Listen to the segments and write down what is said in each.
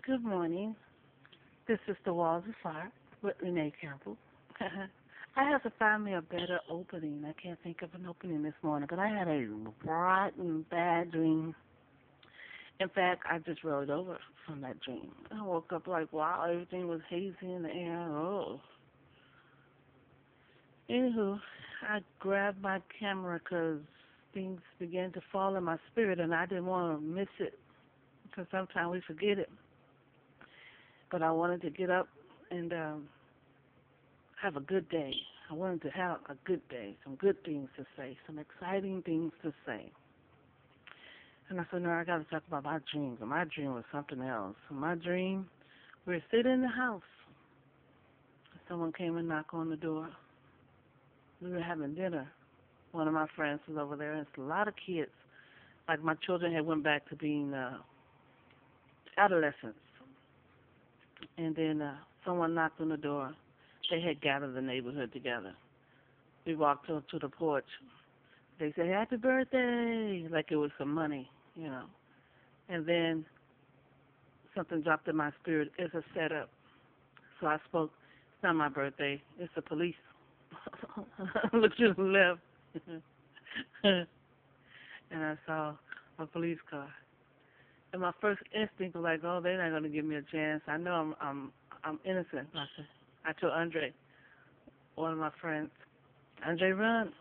Good morning. This is the Walls of Fire with Renee Campbell. I have to find me a better opening. I can't think of an opening this morning, but I had a rotten, bad dream. In fact, I just rolled over from that dream. I woke up like, wow, everything was hazy in the air. Oh. Anywho, I grabbed my camera because things began to fall in my spirit, and I didn't want to miss it because sometimes we forget it. But I wanted to get up and have a good day. I wanted to have a good day, some good things to say, some exciting things to say. And I said, no, I got to talk about my dreams. And my dream was something else. In my dream, we were sitting in the house. Someone came and knocked on the door. We were having dinner. One of my friends was over there, and it's a lot of kids. Like my children had went back to being adolescents. And then someone knocked on the door. They had gathered the neighborhood together. We walked up to the porch. They said, happy birthday, like it was some money. And then something dropped in my spirit. It's a setup. So I spoke, it's not my birthday, it's the police. Looked to the left. And I saw a police car. And my first instinct was like, oh, they're not going to give me a chance. I know I'm innocent. I told Andre, one of my friends, Andre, run.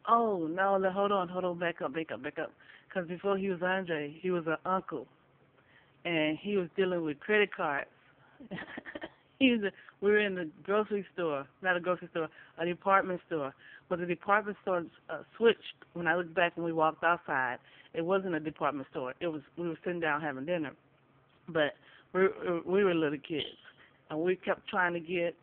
Oh, no, hold on, back up. Because before he was Andre, he was an uncle, and he was dealing with credit cards. We were in the grocery store, not a grocery store, a department store. But the department store switched when I looked back and we walked outside. It wasn't a department store. We were sitting down having dinner, but we were little kids, and we kept trying to get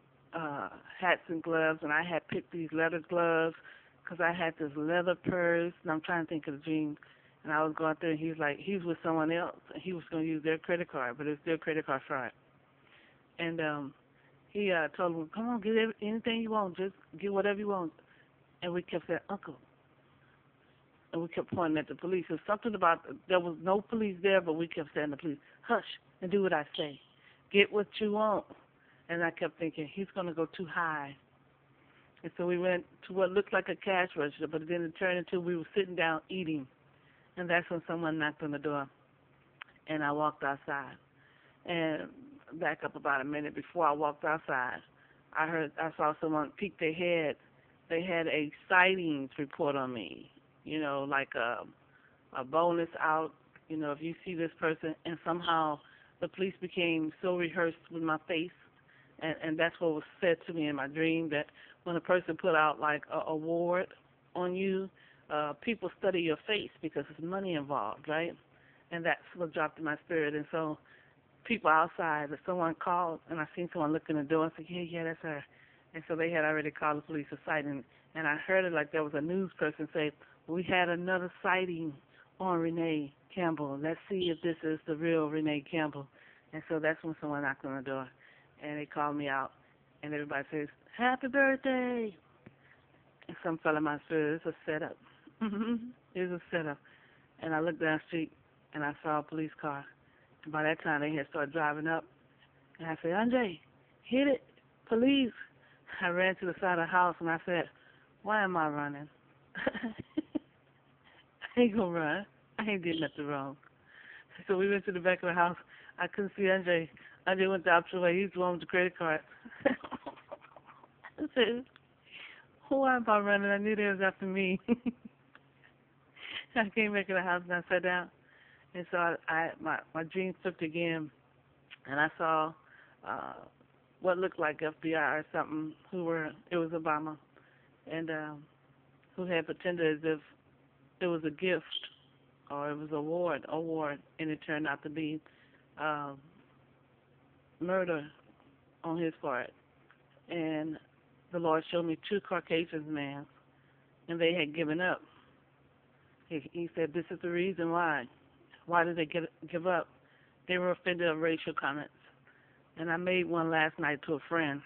hats and gloves, and I had picked these leather gloves because I had this leather purse, and I'm trying to think of the dream. And I was going through, and he was with someone else, and he was going to use their credit card, but it's their credit card fraud. And he told him, come on, get anything you want, just get whatever you want. And we kept saying, Uncle. And we kept pointing at the police. There's something about, there was no police there, but we kept saying to the police, hush, and do what I say. Get what you want. And I kept thinking, he's going to go too high. And so we went to what looked like a cash register, but then it turned into we were sitting down eating. And that's when someone knocked on the door. And I walked outside. And back up about a minute before I walked outside, I saw someone peek their head. They had a sightings report on me, like a bonus out, if you see this person, and somehow the police became so rehearsed with my face, and that's what was said to me in my dream, that when a person put out like a award on you, people study your face because there's money involved, right? And that's what dropped in my spirit. And so people outside, if someone called and I seen someone look in the door and said, yeah, that's her. And so they had already called the police a sighting. And I heard it like there was a news person say, we had another sighting on Renee Campbell. Let's see if this is the real Renee Campbell. And so that's when someone knocked on the door. And they called me out. And everybody says, happy birthday. And some fell in my spirit. It's a setup. It's a setup. And I looked down the street and I saw a police car. And by that time, they had started driving up. And I said, Andre, hit it, police. I ran to the side of the house, and I said, why am I running? I ain't going to run. I ain't did nothing wrong. So we went to the back of the house. I couldn't see Andre. Andre went the opposite way. He was the one with the credit card. I said, why am I running? I knew they was after me. I came back in the house, and I sat down. And so my dream flipped again, and I saw what looked like FBI or something. It was Obama, and who had pretended as if it was a gift or it was an award, and it turned out to be murder on his part. And the Lord showed me two Caucasian men, and they had given up. He said, this is the reason why. Why did they give up? They were offended of racial comments. And I made one last night to a friend.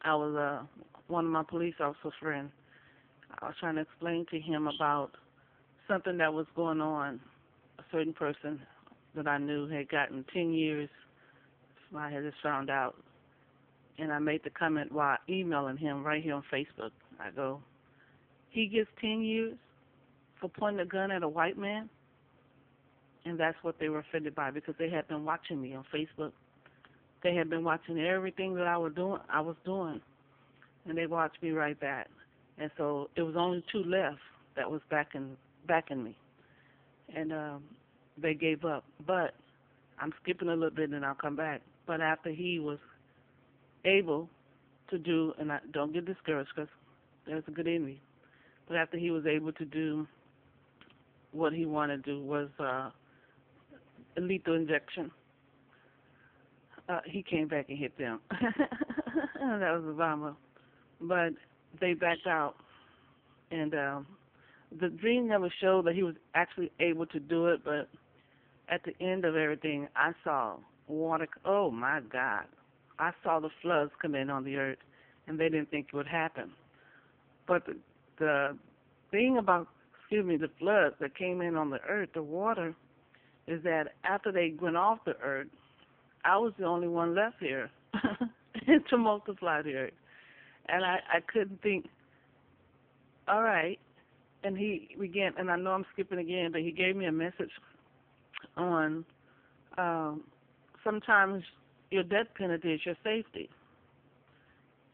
I was one of my police officers' friends. I was trying to explain to him about something that was going on, a certain person that I knew had gotten 10 years. I had just found out, and I made the comment while emailing him right here on Facebook. I go, he gets 10 years for pointing a gun at a white man? And that's what they were offended by, because they had been watching me on Facebook. They had been watching everything that I was doing, and they watched me right back. And so it was only two left that was backing me, and they gave up. But I'm skipping a little bit, and I'll come back. But after he was able to do, and I don't get discouraged because there's a good enemy. But after he was able to do what he wanted to do was a lethal injection. He came back and hit them. That was Obama. But they backed out. And the dream never showed that he was actually able to do it, but at the end of everything, I saw water. Oh, my God. I saw the floods come in on the earth, and they didn't think it would happen. But the thing about, the floods that came in on the earth, the water, is that after they went off the earth, I was the only one left here to multiply the earth. And I couldn't think, all right. And he began, and I know I'm skipping again, but he gave me a message on sometimes your death penalty is your safety.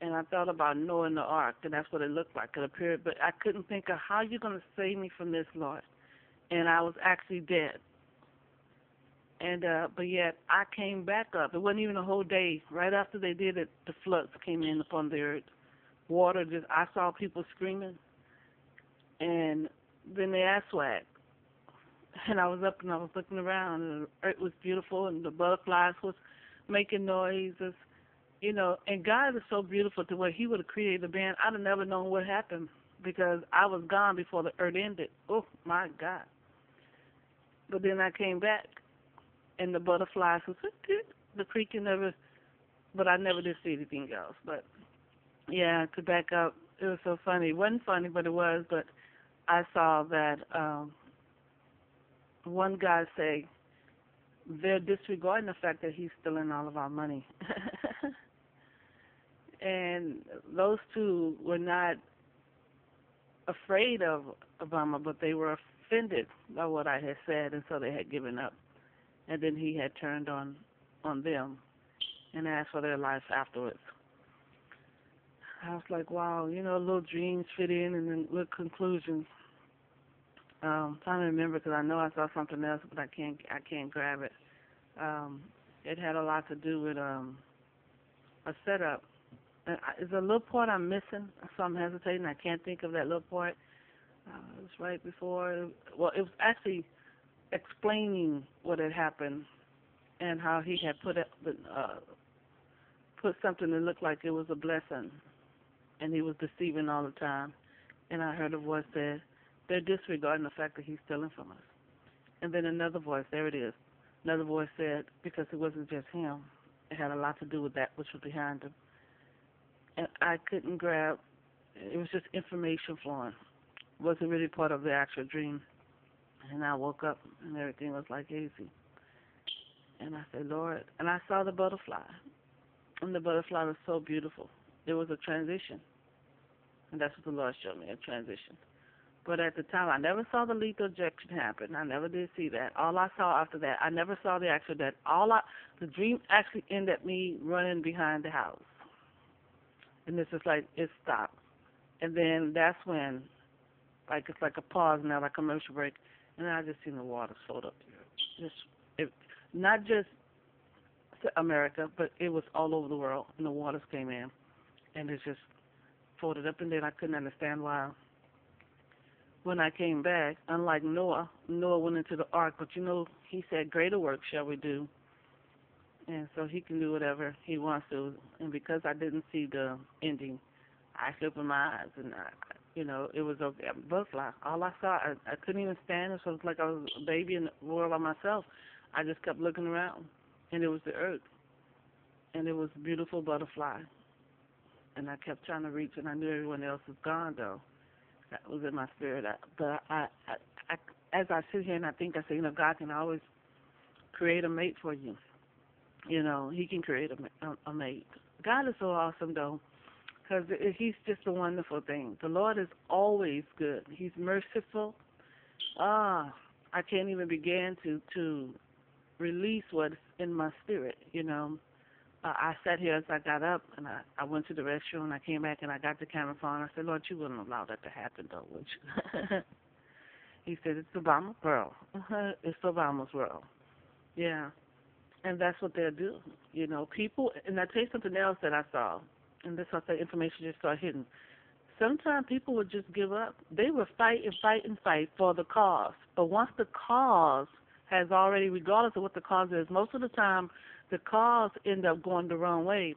And I thought about Noah and the ark, and that's what it looked like. It appeared, but I couldn't think of how you're going to save me from this, Lord. And I was actually dead. And but yet I came back up. It wasn't even a whole day. Right after they did it, the floods came in upon the earth. Water just, I saw people screaming. And then the ass whacked. And I was up and I was looking around, and the earth was beautiful, and the butterflies was making noises. And God is so beautiful to where he would have created a band. I'd have never known what happened because I was gone before the earth ended. Oh, my God. But then I came back, and the butterflies was the creaking of it, but I never did see anything else. But, yeah, to back up, it was so funny. It wasn't funny, but it was. But I saw that one guy say, they're disregarding the fact that he's stealing all of our money. And those two were not afraid of Obama, but they were offended by what I had said, and so they had given up. And then he had turned on them and asked for their life afterwards. I was like, wow, little dreams fit in and then little conclusions. Trying to remember because I know I saw something else, but I can't grab it. It had a lot to do with a setup. There's a little part I'm missing, so I'm hesitating. I can't think of that little part. It was right before. Well, it was actually explaining what had happened and how he had put something that looked like it was a blessing, and he was deceiving all the time. And I heard a voice say, they're disregarding the fact that he's stealing from us. And then another voice, there it is. Another voice said, because it wasn't just him, it had a lot to do with that which was behind him. And I couldn't grab, it was just information flowing. It wasn't really part of the actual dream. And I woke up and everything was like hazy. And I said, Lord, and I saw the butterfly. And the butterfly was so beautiful. There was a transition. And that's what the Lord showed me, a transition. But at the time, I never saw the lethal injection happen. I never did see that. All I saw after that, I never saw the actual death. The dream actually ended me running behind the house. And this is like, it stopped. And then that's when, like, it's like a pause now, like a commercial break. And I just seen the water float up there. Not just America, but it was all over the world. And the waters came in. And it just floated up. And then I couldn't understand why. When I came back, unlike Noah went into the ark. But, he said, greater work shall we do. And so he can do whatever he wants to. And because I didn't see the ending, I opened my eyes, and it was a butterfly. All I saw, I couldn't even stand. It was like I was a baby in the world by myself. I just kept looking around, and it was the earth, and it was a beautiful butterfly. And I kept trying to reach, and I knew everyone else was gone, though. That was in my spirit. But I as I sit here and I think, I say, God can always create a mate for you. You know, he can create a mate. God is so awesome, though, because he's just a wonderful thing. The Lord is always good. He's merciful. I can't even begin to release what's in my spirit, you know. I sat here as I got up, and I went to the restroom, and I came back, and I got the camera phone. I said, Lord, you wouldn't allow that to happen, though, would you? He said, it's Obama's world. It's Obama's world. Yeah, and that's what they'll do. You know, people, and I tell you something else that I saw, and this I say information just started hitting. Sometimes people would just give up. They would fight and fight and fight for the cause. But once the cause has already, regardless of what the cause is, most of the time the cause end up going the wrong way.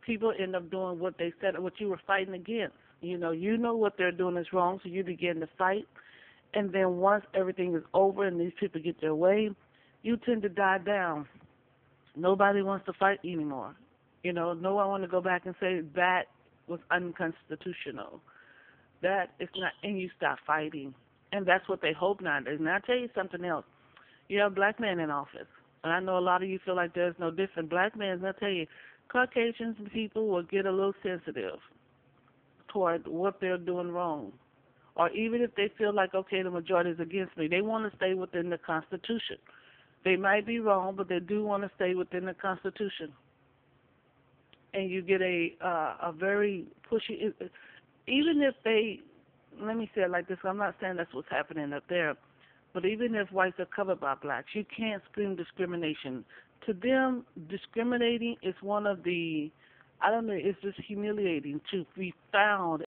People end up doing what they said, what you were fighting against. You know what they're doing is wrong, so you begin to fight. And then once everything is over and these people get their way, you tend to die down. Nobody wants to fight anymore. You know, no one want to go back and say that was unconstitutional. That is not, and you stop fighting. And that's what they hope nowadays. And I'll tell you something else. You have a black man in office. And I know a lot of you feel like there's no different. Black men, I'll tell you, Caucasians and people will get a little sensitive toward what they're doing wrong. Or even if they feel like, okay, the majority is against me, they want to stay within the Constitution. They might be wrong, but they do want to stay within the Constitution. And you get a very pushy, even if they, let me say it like this, I'm not saying that's what's happening up there, but even if whites are covered by blacks, you can't scream discrimination. To them, discriminating is one of the, I don't know, it's just humiliating to be found